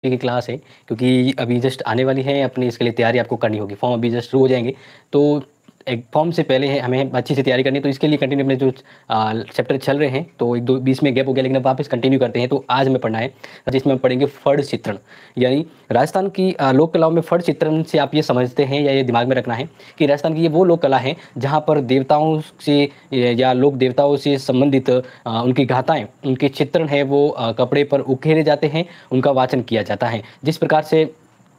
की क्लास है क्योंकि अभी जस्ट आने वाली है अपनी इसके लिए तैयारी आपको करनी होगी। फॉर्म अभी जस्ट शुरू हो जाएँगे, तो एक फॉर्म से पहले है हमें अच्छी से तैयारी करनी है, तो इसके लिए कंटिन्यू अपने जो चैप्टर चल रहे हैं, तो 1-2 बीच में गैप हो गया लेकिन अब वापस कंटिन्यू करते हैं। तो आज हमें पढ़ना है जिसमें हम पढ़ेंगे फड़ चित्रण, यानी राजस्थान की लोक कलाओं में फड़ चित्रण से आप ये समझते हैं या ये दिमाग में रखना है कि राजस्थान की ये वो लोक कला है जहाँ पर देवताओं से या लोक देवताओं से संबंधित उनकी गाथाएँ, उनके चित्रण है वो कपड़े पर उकेरे जाते हैं, उनका वाचन किया जाता है। जिस प्रकार से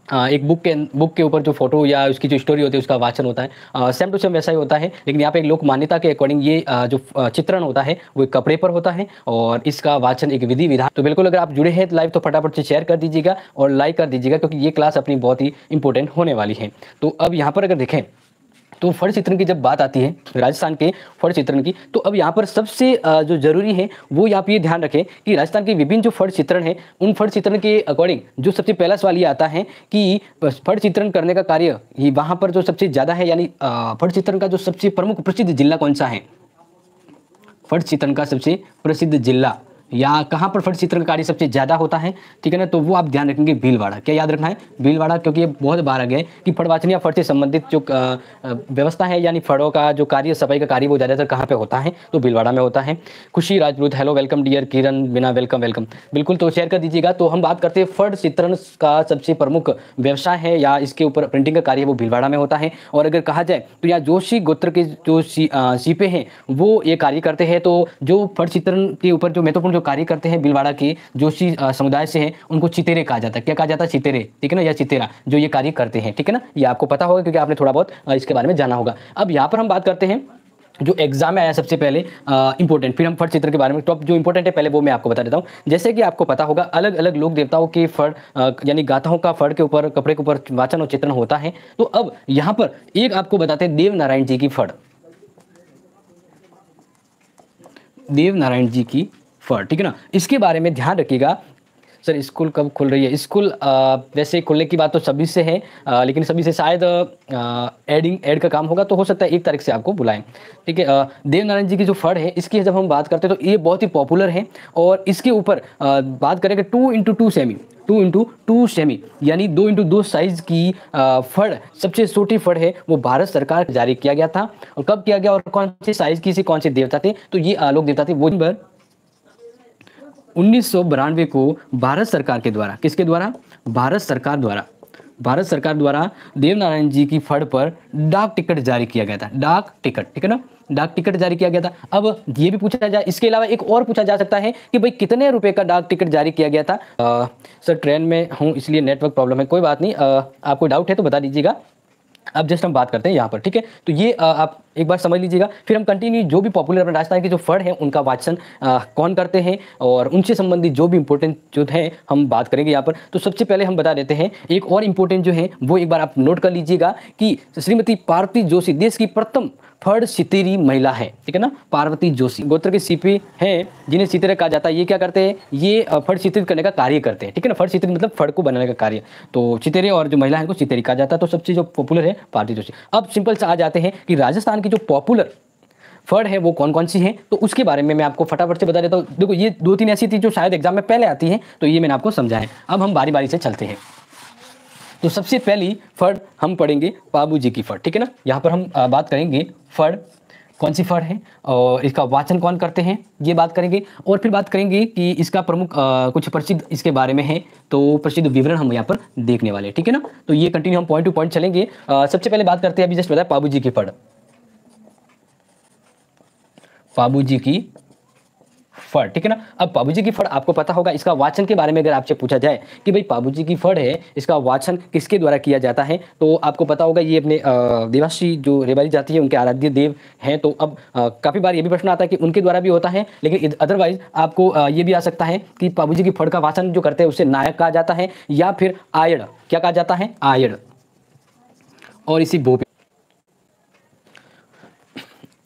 एक बुक के ऊपर जो फ़ोटो या उसकी जो स्टोरी होती है उसका वाचन होता है, सेम टू सेम वैसा ही होता है, लेकिन यहाँ पे एक लोक मान्यता के अकॉर्डिंग ये जो चित्रण होता है वो एक कपड़े पर होता है और इसका वाचन एक विधि विधान। तो बिल्कुल अगर आप जुड़े हैं लाइव तो फटाफट से शेयर कर दीजिएगा और लाइक कर दीजिएगा क्योंकि ये क्लास अपनी बहुत ही इंपॉर्टेंट होने वाली है। तो अब यहाँ पर अगर देखें तो फड़ चित्रण की जब बात आती है राजस्थान के फड़ चित्रण की, तो अब यहाँ पर सबसे जो जरूरी है वो यहाँ पे ये ध्यान रखें कि राजस्थान के विभिन्न जो फड़ चित्रण है उन फड़ चित्रण के अकॉर्डिंग जो सबसे पहला सवाल ये आता है कि फड़ चित्रण करने का कार्य ये वहाँ पर जो सबसे ज़्यादा है, यानी फड़ चित्रण का जो सबसे प्रमुख प्रसिद्ध जिला कौन सा है? फड़ चित्रण का सबसे प्रसिद्ध जिला या कहाँ पर फड़ चित्रण कार्य सबसे ज़्यादा होता है, ठीक है ना, तो वो आप ध्यान रखेंगे भीलवाड़ा। क्या याद रखना है? भीलवाड़ा, क्योंकि ये बहुत बार आ गए कि फड़ वाचन या फड़ से संबंधित जो व्यवस्था है यानी फड़ों का जो कार्य सफाई का कार्य वो ज़्यादातर कहाँ पे होता है? तो भीलवाड़ा में होता है। खुशी राजपूत, हेलो वेलकम डियर किरण बिना, वेलकम वेलकम, बिल्कुल तो शेयर कर दीजिएगा। तो हम बात करते हैं फड़ चित्रण का सबसे प्रमुख व्यवसाय है या इसके ऊपर प्रिंटिंग का कार्य वो भीलवाड़ा में होता है। और अगर कहा जाए तो यहाँ जोशी गोत्र के जो सीपे हैं वो ये कार्य करते हैं। तो जो फड़ चित्रण के ऊपर जो महत्वपूर्ण कार्य करते हैं भीलवाड़ा के जोशी समुदाय से हैं उनको चितेरे कहा जाता है। क्या कहा जाता है? चितेरे, ठीक है ना, या चितेरा जो ये कार्य करते हैं, ठीक है ना, ये आपको पता होगा क्योंकि आपने थोड़ा बहुत इसके बारे में जाना होगा। अब यहाँ पर हम बात करते हैं जो एग्जाम में आया सबसे पहले इंपॉर्टेंट, फिर हम फड़ चित्र के बारे में टॉप जो इंपॉर्टेंट है पहले वो मैं आपको बता देता हूँ। जैसे कि आपको पता होगा अलग अलग लोक देवताओं के फड़ यानी गाथाओं का फड़ के ऊपर कपड़े के ऊपर वाचन और चित्रण होता है। तो अब यहाँ पर एक आपको बताते हैं देव नारायण जी की फड़, देव नारायण जी की फड़, ठीक है ना, इसके बारे में ध्यान रखिएगा। सर स्कूल कब खुल रही है? स्कूल वैसे खुलने की बात तो सभी से है, लेकिन सभी से शायद ऐड का काम होगा, तो हो सकता है 1 तारीख से आपको बुलाएं, ठीक है। देव नारायण जी की जो फड़ है इसकी जब हम बात करते हैं तो ये बहुत ही पॉपुलर है और इसके ऊपर बात करेंगे 2x2 सेमी, 2x2 सेमी यानी 2x2 साइज की फड़, सबसे छोटी फड़ है वो भारत सरकार जारी किया गया था। और कब किया गया और कौन से साइज की से कौन से देवता थे? तो ये आलोक देवता थे। वो 1992 को भारत सरकार के द्वारा, किसके द्वारा? भारत सरकार द्वारा देवनारायण जी की फड़ पर डाक टिकट जारी किया गया था। डाक टिकट, ठीक है ना, डाक टिकट जारी किया गया था। अब ये भी पूछा जाए, इसके अलावा एक और पूछा जा सकता है कि भाई कितने रुपए का डाक टिकट जारी किया गया था? सर ट्रेन में हूँ इसलिए नेटवर्क प्रॉब्लम है, कोई बात नहीं, आपको डाउट है तो बता दीजिएगा। अब जस्ट हम बात करते हैं यहाँ पर, ठीक है। तो ये आप एक बार समझ लीजिएगा, फिर हम कंटिन्यू जो भी पॉपुलर अपने राजस्थान के जो फड़ हैं उनका वाचन कौन करते हैं और उनसे संबंधित जो भी इंपॉर्टेंट जो है हम बात करेंगे यहाँ पर। तो सबसे पहले हम बता देते हैं एक और इम्पोर्टेंट जो है वो एक बार आप नोट कर लीजिएगा कि श्रीमती पार्वती जोशी देश की प्रथम फड़ सितेरी महिला है, ठीक है ना। पार्वती जोशी गोत्र के सीपी हैं जिन्हें सितेरे कहा जाता है। ये क्या करते हैं? ये फड़ चित्रित करने का कार्य करते हैं, ठीक है ना। फड़ चित्रित मतलब फड़ को बनाने का कार्य, तो चितेरे और जो महिला है उनको सितेरी कहा जाता है। तो सबसे जो पॉपुलर है पार्वती जोशी। अब सिंपल से आ जाते हैं कि राजस्थान की जो पॉपुलर फड़ है वो कौन कौन सी हैं, तो उसके बारे में मैं आपको फटाफट से बता देता हूँ। देखो ये 2-3 ऐसी थी जो शायद एग्जाम में पहले आती हैं, तो ये मैंने आपको समझाया। अब हम बारी बारी से चलते हैं। तो सबसे पहली फड़ हम पढ़ेंगे पाबू जी की फड़, ठीक है ना। यहाँ पर हम बात करेंगे फड़ कौन सी फड़ है और इसका वाचन कौन करते हैं ये बात करेंगे। और फिर बात करेंगे कि इसका प्रमुख कुछ प्रसिद्ध इसके बारे में है, तो प्रसिद्ध विवरण हम यहाँ पर देखने वाले हैं, ठीक है ना। तो ये कंटिन्यू हम पॉइंट टू पॉइंट चलेंगे। सबसे पहले बात करते हैं, अभी जस्ट बताया पाबू जी की फड़, पाबू जी की फड़, ठीक है ना। अब पाबू जी की फड़ आपको पता होगा, इसका वाचन के बारे में अगर आपसे पूछा जाए कि भाई पाबू जी की फड़ है इसका वाचन किसके द्वारा किया जाता है, तो आपको पता होगा ये अपने देवासी जो रेवाड़ी जाति है उनके आराध्य देव हैं। तो अब काफ़ी बार ये भी प्रश्न आता है कि उनके द्वारा भी होता है, लेकिन अदरवाइज आपको ये भी आ सकता है कि पाबू जी की फड़ का वाचन जो करते हैं उसे नायक कहा जाता है या फिर आयड़, क्या कहा जाता है? आयड़। और इसी भूपे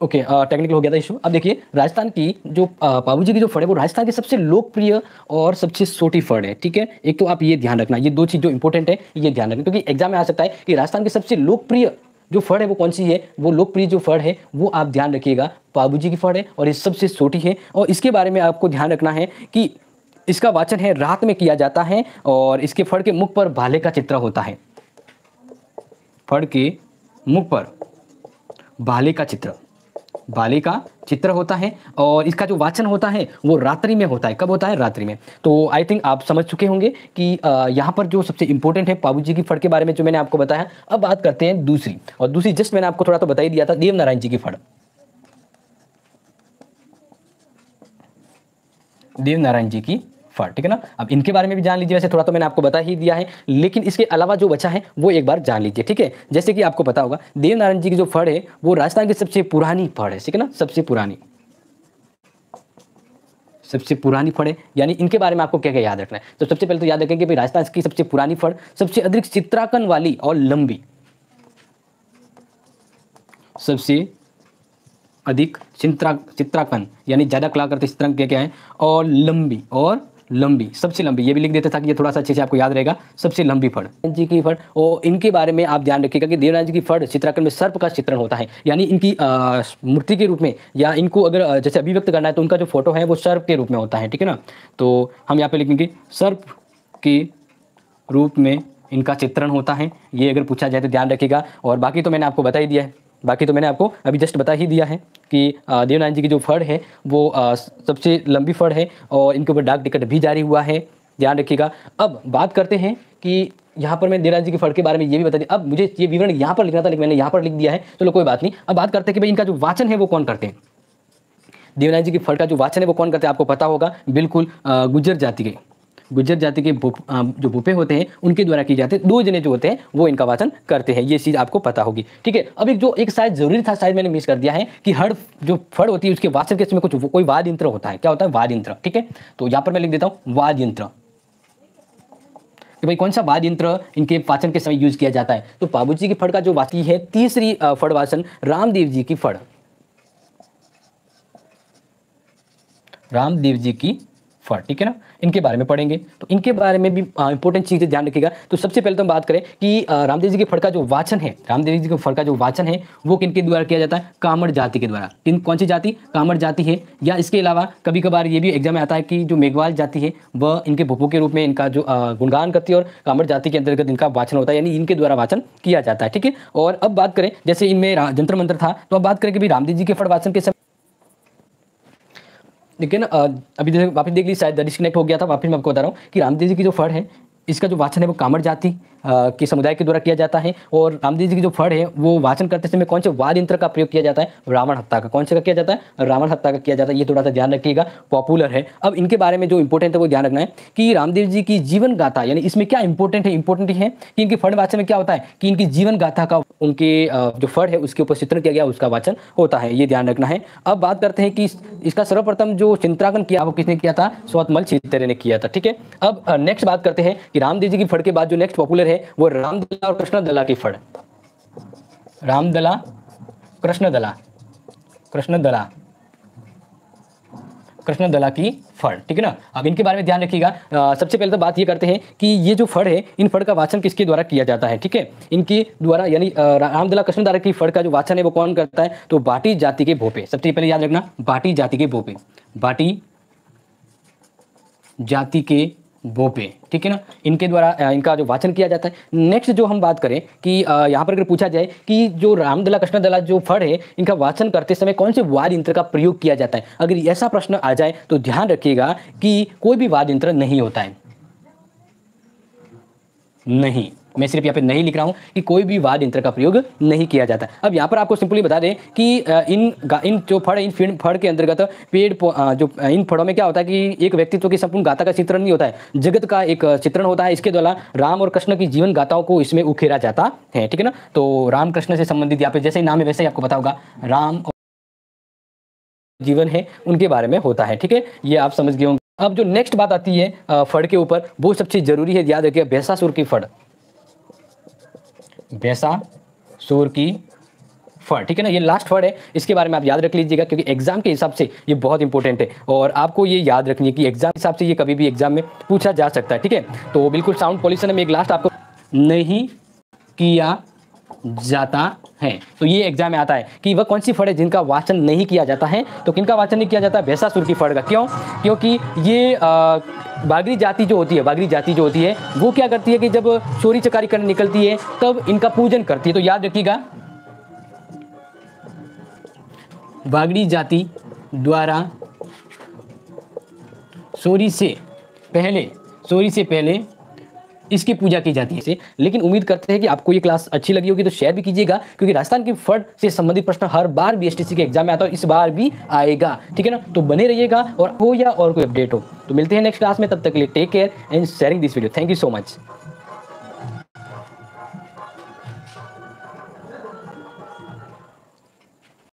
ओके, टेक्निकल हो गया था इशू। अब देखिए राजस्थान की जो पाबू जी की जो फड़ है वो राजस्थान की सबसे लोकप्रिय और सबसे छोटी फड़ है, ठीक है। एक तो आप ये ध्यान रखना, ये 2 चीज जो इंपॉर्टेंट है ये ध्यान रखना, क्योंकि एग्जाम में आ सकता है कि राजस्थान की सबसे लोकप्रिय जो फड़ है वो कौन सी है। वो लोकप्रिय जो फड़ है वो आप ध्यान रखिएगा पाबू जी की फड़ है और ये सबसे छोटी है। और इसके बारे में आपको ध्यान रखना है कि इसका वाचन है रात में किया जाता है और इसके फड़ के मुख पर भाले का चित्र होता है। फड़ के मुख पर भाले का चित्र होता है और इसका जो वाचन होता है वो रात्रि में होता है। कब होता है? रात्रि में। तो आई थिंक आप समझ चुके होंगे कि यहाँ पर जो सबसे इंपॉर्टेंट है बाबूजी की फड़ के बारे में जो मैंने आपको बताया। अब बात करते हैं दूसरी, और दूसरी जस्ट मैंने आपको थोड़ा तो बता ही दिया था, देवनारायण जी की फड़। देवनारायण जी की फड़, ठीक है ना। अब इनके बारे में भी जान लीजिए, वैसे थोड़ा तो मैंने आपको बता ही दिया है, लेकिन इसके अलावा जो बचा है वो एक बार जान लीजिए, ठीक है। जैसे कि आपको पता होगा देवनारायण जी की जो फड़ है वो राजस्थान की सबसे पुरानी फड़ है, ठीक है ना, सबसे पुरानी फड़ है। यानी इनके बारे में आपको क्या क्या याद रखना है? तो सबसे पहले तो याद रखें कि भाई राजस्थान की सबसे पुरानी फड़, सबसे अधिक चित्रांकन वाली और लंबी, सबसे अधिक चित्रांकन यानी ज्यादा कलाकृति चित्रांकन क्या है, और लंबी, सबसे लंबी, ये भी लिख देते ताकि ये थोड़ा सा अच्छे से आपको याद रहेगा। सबसे लंबी फड़ जी की फड़, और इनके बारे में आप ध्यान रखिएगा कि देवनारायण जी की फड़ चित्रांकन में सर्प का चित्रण होता है, यानी इनकी मूर्ति के रूप में, या इनको अगर जैसे अभिव्यक्त करना है तो उनका जो फोटो है वो सर्प के रूप में होता है, ठीक है ना। तो हम यहाँ पे लिखेंगे सर्प के रूप में इनका चित्रण होता है, ये अगर पूछा जाए तो ध्यान रखिएगा। और बाकी तो मैंने आपको बता ही दिया है, बाकी तो मैंने आपको अभी जस्ट बता ही दिया है कि देवनारायण जी की जो फड़ है वो सबसे लंबी फड़ है और इनके ऊपर डाक टिकट भी जारी हुआ है, ध्यान रखिएगा। अब बात करते हैं कि यहाँ पर मैं देवनारायण जी की फड़ के बारे में ये भी बता दिया। अब मुझे ये विवरण यहाँ पर लिखना था लेकिन मैंने यहाँ पर लिख दिया है, चलो कोई बात नहीं। अब बात करते हैं कि भाई इनका जो वाचन है वो कौन करते हैं। देवनारायण जी की फड़ का जो वाचन है वो कौन करते हैं, आपको पता होगा बिल्कुल, गुर्जर जाति के जो भूपे होते हैं उनके द्वारा की जाती है। 2 जने जो होते हैं वो इनका वाचन करते हैं, ये चीज़ आपको पता होगी, ठीक है। अब एक शायद जरूरी था, शायद मैंने मिस कर दिया है कि हर जो फड़ होती है उसके वाचन के समय कोई वाद्य यंत्र होता है। क्या होता है? वाद्य यंत्र, ठीक है। तो यहाँ पर मैं लिख देता हूँ वाद्य यंत्र, कि भाई कौन सा वाद्य यंत्र इनके वाचन के समय यूज किया जाता है। तो बाबूजी की फड़ का जो वाची है तीसरी फड़ वाचन रामदेव जी की फड़, ठीक है ना। इनके बारे में पढ़ेंगे तो इनके बारे में भी इंपॉर्टेंट चीजें ध्यान रखिएगा। तो सबसे पहले तो हम बात करें कि रामदेव जी के फड़ का जो वाचन है वो किनके द्वारा किया जाता है? कामड़ जाति के द्वारा। कौन सी जाति? कामड़ जाति है। या इसके अलावा कभी कभार ये भी एग्जाम में आता है कि जो मेघवाल जाति है वह इनके भूपो के रूप में इनका जो गुणगान करती है और कामड़ जाति के अंतर्गत इनका वाचन होता है, यानी इनके द्वारा वाचन किया जाता है, ठीक है। और अब बात करें, जैसे इनमें जंतर मंत्र था, तो अब बात करें कि भाई रामदेव जी के फड़ वाचन के समय, लेकिन अभी वापस देख ली, शायद डिस्कनेक्ट हो गया था। वापस मैं आपको बता रहा हूँ कि रामदेव जी की जो फड़ है इसका जो वाचन है वो कामड़ जाति के समुदाय के द्वारा किया जाता है। और रामदेव जी की जो फड़ है वो वाचन करते समय कौन से वाद्य यंत्र का प्रयोग किया जाता है? रावण हत्ता का। कौन से का किया जाता है? रावण हत्ता का किया जाता है। ये थोड़ा सा ध्यान रखिएगा, पॉपुलर है। अब इनके बारे में जो इंपॉर्टेंट है वो ध्यान रखना है कि रामदेव जी की जीवन गाथा, यानी इसमें क्या इंपॉर्टेंट है कि इनके फड़ वाचन में क्या होता है कि इनकी जीवन गाथा का, उनके जो फड़ है उसके ऊपर चित्रण किया गया, उसका वाचन होता है, ये ध्यान रखना है। अब बात करते हैं कि इसका सर्वप्रथम जो चित्रांकन किया वो किसने किया था? स्वतमल छित्रे ने किया था, ठीक है। अब नेक्स्ट बात करते हैं कि रामदेव जी की फड़ के बाद जो नेक्स्ट पॉपुलर है वो रामदला और कृष्णदला की फड़, रामदला कृष्णदला की फड़, ठीक है ना। अब इनके बारे में ध्यान रखिएगा। सबसे पहले तो बात ये करते हैं कि ये जो फड़ है इन फड़ का वाचन किसके द्वारा किया जाता है, ठीक है। इनके द्वारा यानी रामदला कृष्णदला की फड़ का जो वाचन है वो कौन करता है? तो बाटी जाति के भोपे। सबसे पहले याद रखना, बाटी जाति के भोपे, ठीक है ना। इनके द्वारा इनका जो वाचन किया जाता है। नेक्स्ट जो हम बात करें कि यहाँ पर अगर पूछा जाए कि जो रामदला कृष्णदला जो फड़ है इनका वाचन करते समय कौन से वाद्य यंत्र का प्रयोग किया जाता है, अगर ऐसा प्रश्न आ जाए तो ध्यान रखिएगा कि कोई भी वाद्य यंत्र नहीं होता है। नहीं, मैं सिर्फ यहाँ पे नहीं लिख रहा हूँ कि कोई भी वाद्य यंत्र का प्रयोग नहीं किया जाता। अब यहाँ पर आपको सिंपली बता दें कि इन जो फड़, इन फड़ के अंतर्गत जो इन फड़ों में क्या होता है कि एक व्यक्तित्व की संपूर्ण गाथा का चित्रण नहीं होता है, जगत का एक चित्रण होता है। इसके द्वारा राम और कृष्ण की जीवन गाथाओं को इसमें उखेरा जाता है, ठीक है ना। तो राम कृष्ण से संबंधित यहाँ पे जैसे ही नाम है वैसे ही आपको पता होगा राम और जीवन है उनके बारे में होता है, ठीक है। ये आप समझ गए होंगे। अब जो नेक्स्ट बात आती है फड़ के ऊपर, वो सबसे जरूरी है, याद रखिए, भैंसासुर की फड़, भैंसासुर की फड़, ठीक है ना। ये लास्ट फड़ है, इसके बारे में आप याद रख लीजिएगा क्योंकि एग्जाम के हिसाब से ये बहुत इंपॉर्टेंट है और आपको ये याद रखनी है कि एग्जाम के हिसाब से ये कभी भी एग्जाम में पूछा जा सकता है, ठीक है। तो बिल्कुल साउंड पॉल्यूशन में एक लास्ट आपको, नहीं किया जाता हैं। तो ये एग्जाम में आता है कि वह कौन सी फड़ है जिनका वाचन नहीं किया जाता है। तो किनका वाचन नहीं किया जाता है? भैंसासुर की फड़ का। क्यों? क्योंकि ये बागरी जाति जो होती है, बागरी जाति जो होती है वो क्या करती है कि जब चोरी चकारी करने निकलती है तब इनका पूजन करती है। तो याद रखिएगा, बागड़ी जाति द्वारा चोरी से पहले इसकी पूजा की जाती है इसे। लेकिन उम्मीद करते हैं कि आपको ये क्लास अच्छी लगी होगी, तो शेयर भी कीजिएगा, क्योंकि राजस्थान की फड़ से संबंधित प्रश्न हर बार बीएसटीसी के एग्जाम में आता है, इस बार भी आएगा। ठीक है ना? तो बने रहिएगा, और हो या और कोई अपडेट हो तो मिलते हैं नेक्स्ट क्लास में। तब तक के लिए take care and sharing this video. Thank you so much.